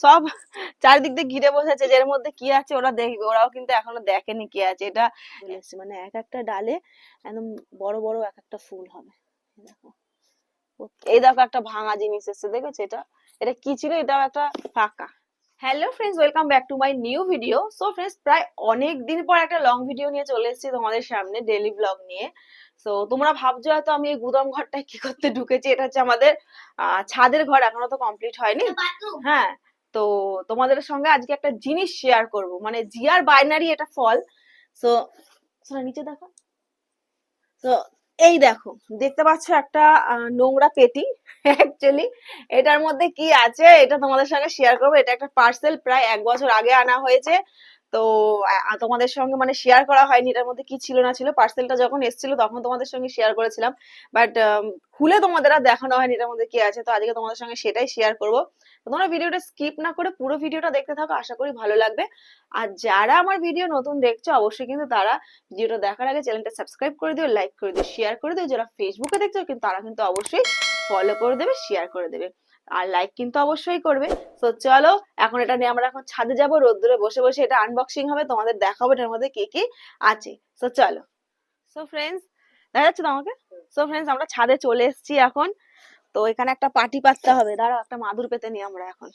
সব চারিদিক দিয়ে ঘিরে বসেছে, যে এর মধ্যে কি আছে ওরা দেখবে, ওরাও কিন্তু এখনো দেখেনি কি আছে। এটা মানে এক একটা ডালে একদম বড় বড় এক একটা ফুল হবে। দেখো, এই দেখো একটা ভাঙা জিনিস এসেছে, দেখেছো? এটা এটা কি ছিল? এটাও একটা ফাঁকা। Hello friends, welcome back to my new video. So friends, প্রায় অনেক দিন পর একটা লং ভিডিও নিয়ে চলে এসেছি তোমাদের সামনে, ডেইলি ব্লগ নিয়ে। সো তোমরা ভাবছো হয়তো আমি এই গুদাম ঘরটায় কি করতে ঢুকেছি। এটা হচ্ছে আমাদের ছাদের ঘর, এখনো তো কমপ্লিট হয়নি। হ্যাঁ, তো তোমাদের সঙ্গে আজকে একটা জিনিস শেয়ার করব, মানে জিয়ার বাইনারি এটা ফল। সো নিচে দেখো। তো এই দেখো, দেখতে পাচ্ছ একটা নোংরা পেটি। অ্যাকচুয়ালি এটার মধ্যে কি আছে এটা তোমাদের সঙ্গে শেয়ার করবো। এটা একটা পার্সেল, প্রায় 1 বছর আগে আনা হয়েছে। তো তোমাদের সঙ্গে মানে শেয়ার করা হয়নি এটার মধ্যে কি ছিল না ছিল। পার্সেলটা যখন এসেছিল তখন তোমাদের সঙ্গে শেয়ার করেছিলাম, বাট খুলে তোমাদের আর দেখানো হয়নি এটার মধ্যে কি আছে। তো আজকে তোমাদের সঙ্গে সেটাই শেয়ার করবো। তোমরা ভিডিওটা স্কিপ না করে পুরো ভিডিওটা দেখতে থাকো, আশা করি ভালো লাগবে। আর যারা আমার ভিডিও নতুন দেখছো অবশ্যই কিন্তু তারা ভিডিওটা দেখার আগে চ্যানেলটা সাবস্ক্রাইব করে দিও, লাইক করে দিও, শেয়ার করে দিও। যারা ফেসবুকে দেখছো কিন্তু তারা কিন্তু অবশ্যই ফলো করে দেবে, শেয়ার করে দেবে, আর লাইক কিন্তু অবশ্যই করবে। তো চলো এখন এটা নিয়ে আমরা এখন ছাদে যাবো, রোদ্দুরে বসে বসে এটা আনবক্সিং হবে, তোমাদের দেখাবো এটার মধ্যে কি কি আছে। তো চলো। সো ফ্রেন্ডস, দেখা যাচ্ছে তো আমাকে? সো ফ্রেন্ডস, আমরা ছাদে চলে এসেছি এখন। তো এখানে একটা পাটি পাততে হবে, দাঁড়াও একটা মাদুর পেতে নিই আমরা এখন।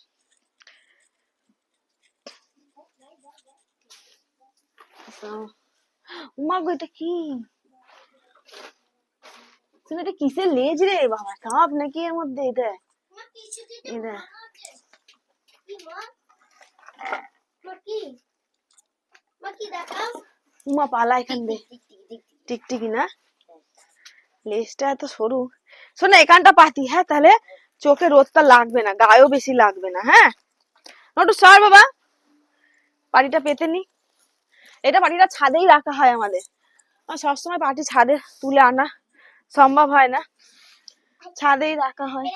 উমা গো, এটা কি? এটা কিসের লেজ রে বাবা? সাপ নাকি এর মধ্যে? এটা এটা উমা পালা এখান দিয়ে। টিকটিকি না? লেজটা এত সরু। শোনো, এখানটা পাতি, হ্যাঁ? তাহলে চোখে রোদটা লাগবে না, গায়েও বেশি লাগবে না। হ্যাঁ, একটু সর বাবা, পাটিটা পেতে নি। এটা পাটিটা ছাদেই রাখা হয় আমাদের। সবসময় পাটি ছাদে তুলে আনা সম্ভব হয় না, ছাদেই রাখা হয়।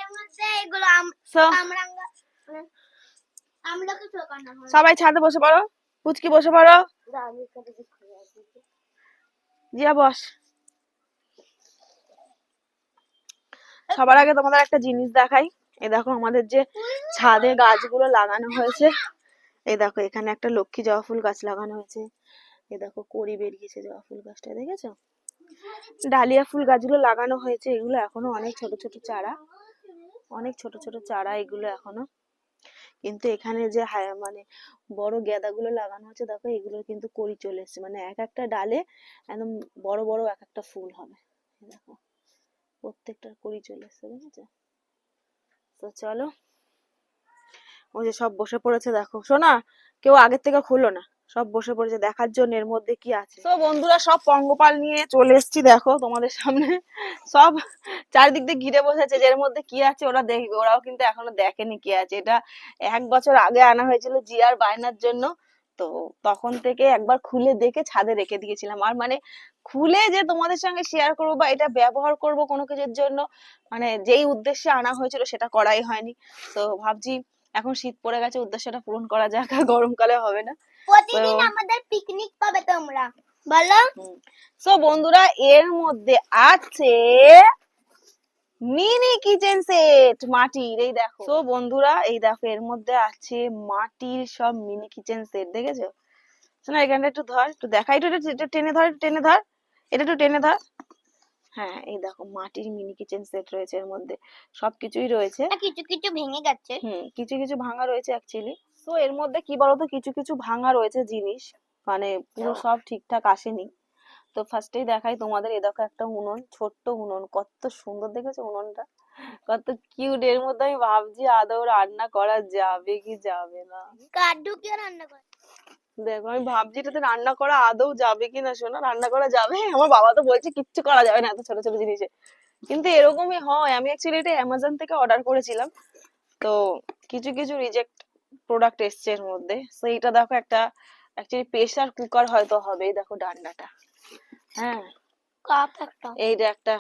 সবাই ছাদে বসে পড়ো, পুচকি বসে পড়ো। জিয়া বস। সবার আগে তোমাদের একটা জিনিস দেখাই। এই দেখো আমাদের যে ছাদে গাছগুলো লাগানো হয়েছে। এই দেখো এখানে একটা লক্ষ্মী জবা ফুল গাছ লাগানো হয়েছে। এই দেখো কড়ি বেরিয়েছে জবা ফুল গাছটা, দেখেছো? ডালিয়া ফুল গাছগুলো লাগানো হয়েছে, এগুলো এখনো অনেক ছোট ছোট চারা, অনেক ছোট ছোট চারা এগুলো এখনো। কিন্তু এখানে যে মানে বড় গেঁদাগুলো লাগানো হচ্ছে, দেখো এগুলো কিন্তু কড়ি চলে এসছে, মানে এক একটা ডালে একদম বড় বড় এক একটা ফুল হবে। দেখো প্রত্যেকটার কড়ি চলে এসছে, দেখেছো? তো চলো, ওই যে সব বসে পড়েছে দেখো। শোনা, কেউ আগের থেকে খুলো না, সব বসে পড়েছে দেখার জন্য এর মধ্যে কি আছে। তো বন্ধুরা, সব পঙ্গপাল নিয়ে চলে এসেছি দেখো তোমাদের সামনে। সব চারিদিক দিয়ে ঘিরে বসেছে, যে এর মধ্যে কি আছে ওরা দেখবে, ওরাও কিন্তু এখনো দেখেনি কি আছে। এটা 1 বছর আগে আনা হয়েছিল জিয়ার বায়নার জন্য। তো তখন থেকে একবার খুলে দেখে ছাদে রেখে দিয়েছিলাম। আর মানে খুলে যে তোমাদের সঙ্গে শেয়ার করবো বা এটা ব্যবহার করব কোনো কিছুর জন্য, মানে যেই উদ্দেশ্যে আনা হয়েছিল সেটা করাই হয়নি। তো ভাবছি এখন শীত পড়ে গেছে, উদ্দেশ্যটা পূরণ করা যাক, আর গরমকালে হবে না। প্রতিদিন আমাদের পিকনিক পাবে তোমরা, বলো। সো বন্ধুরা, এর মধ্যে আছে মিনি কিচেন সেট মাটির, এই দেখো। সো বন্ধুরা, এই দেখো এর মধ্যে আছে মাটির সব মিনি কিচেন সেট, দেখেছো? শোনা, এখানটা একটু ধর, একটু দেখাই, একটু টেনে ধর, টেনে ধর, এটা একটু টেনে ধর। হ্যাঁ, এই দেখো মাটির মিনি কিচেন সেট রয়েছে এর মধ্যে, সবকিছুই রয়েছে। কিছু কিছু ভেঙে গেছে, কিছু কিছু ভাঙা রয়েছে অ্যাকচুয়ালি। তো এর মধ্যে কি বলতো, কিছু কিছু ভাঙা রয়েছে জিনিস, মানে পুরো সব ঠিকঠাক আসেনি। তো ফার্স্টেই দেখাই তোমাদের, এই দেখো একটা উনুন, ছোট্ট উনুন, কত সুন্দর, দেখেছো উনুনটা? কত কিউট। এর মধ্যে আমি ভাবছি আদৌ রান্না করা যাবে কি যাবে না। কাঠ ঢুকিয়ে রান্না করে দেখো আমি ভাবছি এটাতে রান্না করা আদৌ যাবে কিনা। শোনা, রান্না করা যাবে? আমার বাবা তো বলছে কিচ্ছু করা যাবে না এত ছোট ছোট জিনিসে, কিন্তু এরকমই হয়। আমি অ্যাকচুয়ালি এটা অ্যামাজন থেকে অর্ডার করেছিলাম, তো কিছু কিছু রিজেক্ট প্রোডাক্ট এসছে এর মধ্যে। তো এইটা দেখো একটা অ্যাকচুয়ালি প্রেসার কুকার হয়তো হবে, দেখো ডান্ডাটা। হ্যাঁ, কাপ একটা, এইটা একটা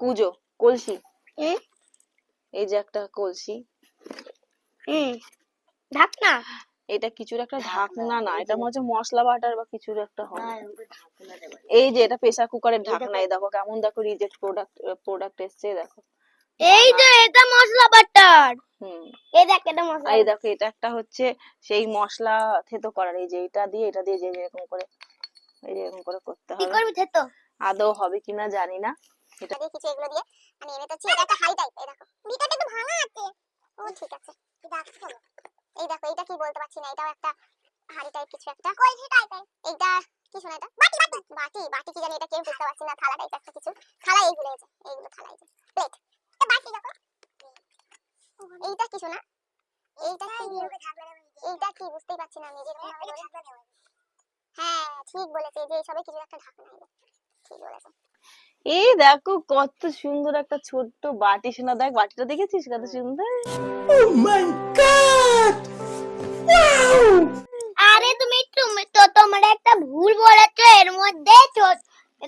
কুজো কলসি, এই যে একটা কলসি, ঢাকনা। এটা কিছুর একটা ঢাকনা না, এটা মনে হচ্ছে মশলা বাটার বা কিছুর একটা হবে। এই যে এটা প্রেসার কুকারের ঢাকনা। এই দেখো কেমন, দেখো রিজেক্ট প্রোডাক্ট এসছে দেখো। এই যে এটা মশলা বাটার, হুম এই দেখ এটা মশলা। এই দেখো এটা একটা হচ্ছে সেই মশলা থেতো করার, এই যে এটা দিয়ে যে এরকম করে এই যে এরকম করে করতে কি হবে। করবি থেতো? আদৌ হবে কিনা জানি না। এটা দিয়ে কিছু এগুলো দিয়ে আমি এনে তো এটা একটা হাই টাইপ। এই দেখো ভিতরটা একটু ভাঙা আছে। ও ঠিক আছে, এটা আছে চলো। এই দেখো এটা কি বলতে পারছি না, এটাও একটা হাড়ি টাইপ কিছু একটা। কলসি টাইপের। এইটা কি শোনা এটা? বাটি বাটি বাটি বাটি কি জানি এটা, কেউ বুঝতে পারছি না। থালা টাইপ একটা কিছু। থালা এইগুলো এই যে এইগুলো থালা, এই যে প্লেট। এটা বাটি দেখো। এইটা কি শোনা? এইটা কি? এইটা কি বুঝতেই পারছি না আমি, যেরকম ভাবে বলে। হ্যাঁ ঠিক বলেছে, যে এইসবে কিছু একটা ঢাকনা, এই যে। ঠিক বলেছে। এই দেখো কত সুন্দর একটা ছোট্ট বাটি সোনা, দেখ বাটিটা দেখেছিস কত সুন্দর। আরে তুমি তুমি তো তোমরা একটা ভুল বলেছো, এর মধ্যে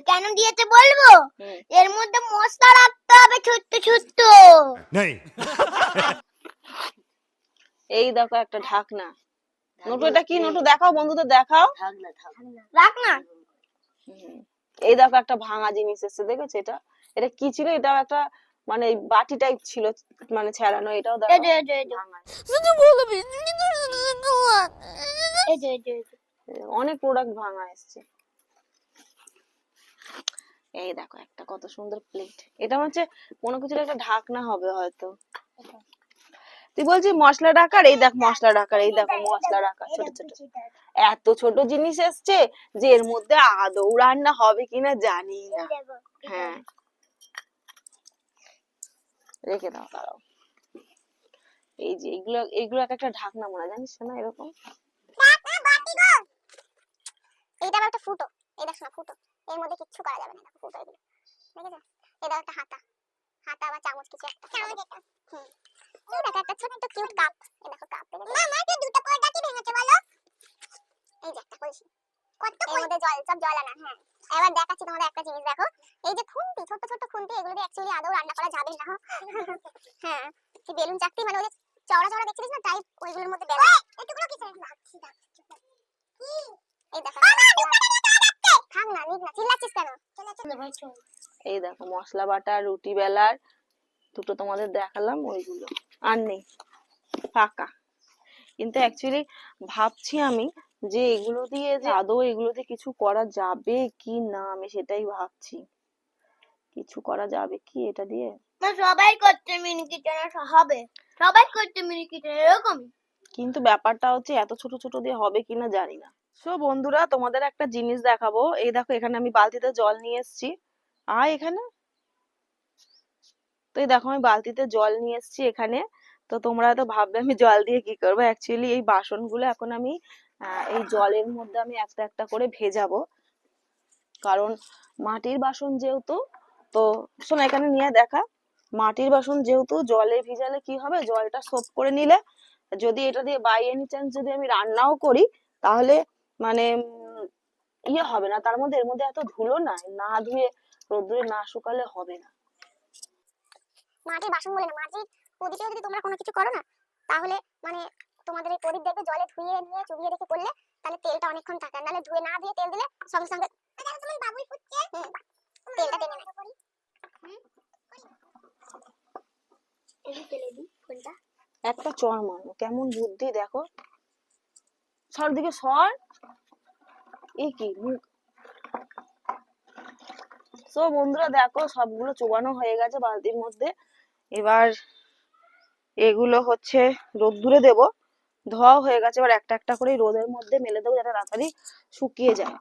কেন দিয়েছে বলবো? হুম। এর মধ্যে মশলা রাখতে হবে ছোট্ট ছোট্ট। नहीं এই দেখো একটা ঢাকনা। নোটু এটা কি? নোটু দেখাও, বন্ধুদের দেখাও। রাখ না। হুম। এই দেখো একটা ভাঙা জিনিস এসেছে, দেখেছো এটা? এটা কি ছিল? এটাও একটা মানে বাটি টাইপ ছিল, মানে ছেড়ানো। এটাও দেখো এই যে এই যে এই যে। ভাঙা। এই যে এই যে এই যে। অনেক প্রোডাক্ট ভাঙা এসছে। এই দেখো একটা কত সুন্দর প্লেট। এটা হচ্ছে কোনো কিছুর একটা ঢাকনা হবে হয়তো। তুই বলছিস মশলা রাখার, এই দেখ মশলা রাখার, এই দেখো মশলা রাখার ছোট ছোট। এত ছোট জিনিস এসছে যে এর মধ্যে আদৌ রান্না হবে কিনা জানি না। হ্যাঁ রেখে দাও, দাঁড়াও। এই যে এগুলো এগুলো এক একটা ঢাকনা মনে হয়, জানিস না এরকম। এইটা আবার একটা ফুটো। এই দেখো না ফুটো। এর মধ্যে কিচ্ছু করা যাবে না, দেখো ফুটো এগুলো। দেখেছো? এটা একটা হাতা। হাতা বা চামচ কিছু একটা। চামচ এটা। হুম। এই দেখো একটা ছোট্ট কিউট কাপ। এই দেখো কাপ। মামা তুই দুটো প্রোডাক্টই ভেঙেছে বলো? এই যে একটা কলসি। কত এর মধ্যে জল, সব জল আনা। হ্যাঁ। এবার দেখাচ্ছি তোমাদের একটা জিনিস দেখো। এই যে খুন্তি, ছোট ছোট খুন্তি, এগুলো দিয়ে অ্যাকচুয়ালি আদৌ রান্না করা যাবে না। হ্যাঁ। কি বেলুন চাকতি, মানে ওই চওড়া চওড়া দেখছিস না টাইপ, ওইগুলোর মধ্যে বেলুন। এটুকুলো কিসের? রাখছি রাখছি। কি? এই দেখো। থাম না, নিক না, চিল্লাচ্ছিস কেন? এই দেখো মশলা বাটা, রুটি বেলার দুটো তোমাদের দেখালাম, ওইগুলো আর নেই, ফাঁকা। কিন্তু অ্যাকচুয়ালি ভাবছি আমি যে এগুলো দিয়ে যে আদৌ এগুলোতে কিছু করা যাবে কি না, আমি সেটাই ভাবছি। কিছু করা যাবে কি এটা দিয়ে? সবাই করছে মিনি কিচেন, হবে সবাই করছে মিনি কিচেন এরকম। কিন্তু ব্যাপারটা হচ্ছে এত ছোট ছোট দিয়ে হবে কিনা জানি না। সো বন্ধুরা তোমাদের একটা জিনিস দেখাবো। এই দেখো এখানে আমি বালতিতে জল নিয়ে এসেছি। এখানে তো এই দেখো আমি বালতিতে জল নিয়ে এসেছি এখানে। তো তোমরা তো ভাববে আমি জল দিয়ে কি করবো, অ্যাকচুয়ালি এই বাসনগুলো এখন আমি এই জলের মধ্যে আমি একটা একটা করে ভেজাবো। কারণ মাটির বাসন যেহেতু, তো শোনো এখানে নিয়ে দেখা, মাটির বাসন যেহেতু জলে ভিজালে কি হবে, জলটা সোপ করে নিলে যদি এটা দিয়ে বাই এনি চান্স যদি আমি রান্নাও করি, তাহলে মানে ইয়ে হবে না, তার মধ্যে এর মধ্যে এত ধুলো না, না ধুয়ে রোদ্দুরে না শুকালে হবে না। মাটির বাসন বলে না, মাটির প্রদীপে যদি তোমরা কোনো কিছু করো না, তাহলে মানে তোমাদের এই প্রদীপ দেখবে জলে ধুয়ে নিয়ে চুবিয়ে রেখে করলে, তাহলে তেলটা অনেকক্ষণ থাকে। নাহলে ধুয়ে না দিয়ে তেল দিলে সঙ্গে সঙ্গে তুমি বাবুই ফুটছে তেলটা টেনে নেবে। এই তেলে দিই কোনটা? একটা চর মারো, কেমন বুদ্ধি দেখো। সর দিকে সর। এ কি মুখ। তো বন্ধুরা দেখো সবগুলো চোবানো হয়ে গেছে বালতির মধ্যে। এবার এগুলো হচ্ছে রোদ্দুরে দেব। ধোয়া হয়ে গেছে, এবার একটা একটা করে রোদের মধ্যে মেলে দেবো যাতে তাড়াতাড়ি শুকিয়ে যায়।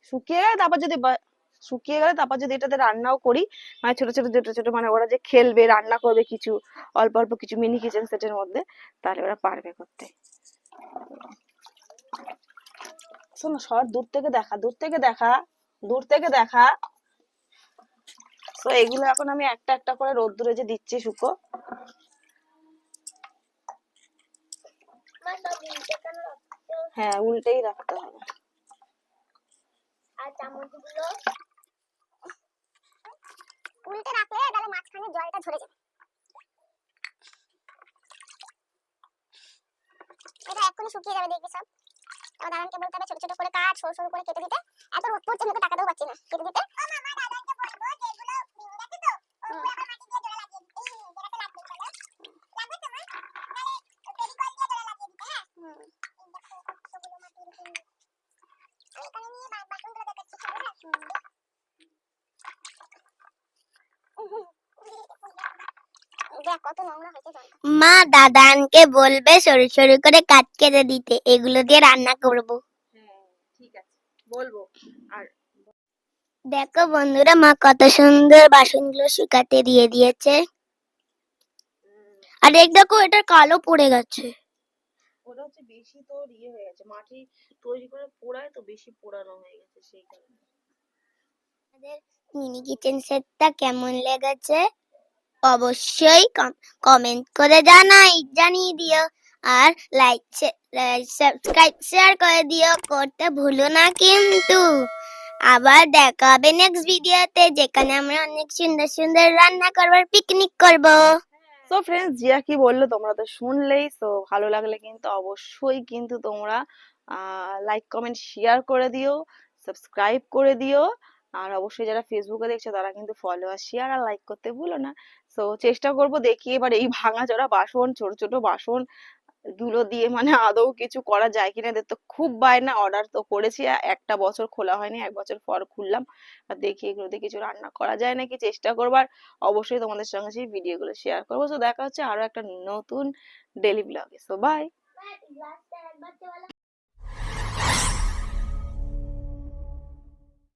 শুকিয়ে গেলে তারপর যদি শুকিয়ে গেলে তারপর যদি এটাতে রান্নাও করি, মানে ছোট ছোট ছোট ছোট মানে ওরা যে খেলবে রান্না করবে কিছু অল্প অল্প কিছু মিনি কিচেন সেটের মধ্যে, তাহলে ওরা পারবে করতে। শোনো সর, দূর থেকে দেখা, দূর থেকে দেখা, দূর থেকে দেখা। তো এগুলো এখন আমি একটা একটা করে রোদ্দুরে যে দিচ্ছি শুকো। হ্যাঁ উল্টেই রাখতে হবে। আর চামচগুলো উল্টে রাখলে তাহলে মাঝখানে জলটা ঝরে যাবে। এটা এক্ষুনি শুকিয়ে যাবে দেখবি সব। এবার দাদানকে বলতে হবে ছোট ছোট করে কাট, সরু সরু করে কেটে দিতে। এত রোদ পড়ছে মুখে তাকাতেও পাচ্ছি না কেটে দিতে। ও মামা দাদানকে বলবো যেগুলো ভেঙে গেছে তো ওগুলো আবার মাটি দিয়ে জোড়া লাগিয়ে দিতে। দেখ কত নোংরা হয়েছে জলটা। মা দাদানকে বলবে সরু সরু করে কাট কেটে দিতে, এগুলো দিয়ে রান্না করব। হ্যাঁ ঠিক আছে, বলবো। আর দেখো বন্ধুরা, মা কত সুন্দর বাসনগুলো শুকাতে দিয়ে দিয়েছে। আর এক দেখো, এটা কালো পড়ে গেছে। ওটা হচ্ছে বেশি তোর ইয়ে হয়ে গেছে, মাটি তৈরি করে পোড়ায় তো বেশি পোড়ানো হয়ে গেছে সেই কারণে। আমাদের মিনি কিচেন সেটটা কেমন লেগেছে অবশ্যই কমেন্ট করে জানিয়ে দিও। আর লাইক সাবস্ক্রাইব শেয়ার করে দিও, করতে ভুলো না কিন্তু। আবার দেখা হবে নেক্সট ভিডিওতে, যেখানে আমরা অনেক সুন্দর সুন্দর রান্না করবার পিকনিক করব। তো ফ্রেন্ডস, জিয়া কি বললো তোমরা তো শুনলেই। তো ভালো লাগলে কিন্তু অবশ্যই কিন্তু তোমরা লাইক কমেন্ট শেয়ার করে দিও, সাবস্ক্রাইব করে দিও। আর অবশ্যই যারা ফেসবুকে দেখছো তারা কিন্তু ফলো আর শেয়ার আর লাইক করতে ভুলো না। তো চেষ্টা করব দেখি এবার এই ভাঙাচোরা বাসন, ছোট ছোট বাসন গুলো দিয়ে মানে আদৌ কিছু করা যায় কিনা। এদের তো খুব বায়না, অর্ডার তো করেছি, একটা বছর খোলা হয়নি, 1 বছর পর খুললাম। আর দেখি এগুলো দিয়ে কিছু রান্না করা যায় নাকি, চেষ্টা করবার। অবশ্যই তোমাদের সঙ্গে সেই ভিডিও গুলো শেয়ার করবো। তো দেখা হচ্ছে আরো একটা নতুন ডেলি ব্লগে। So by.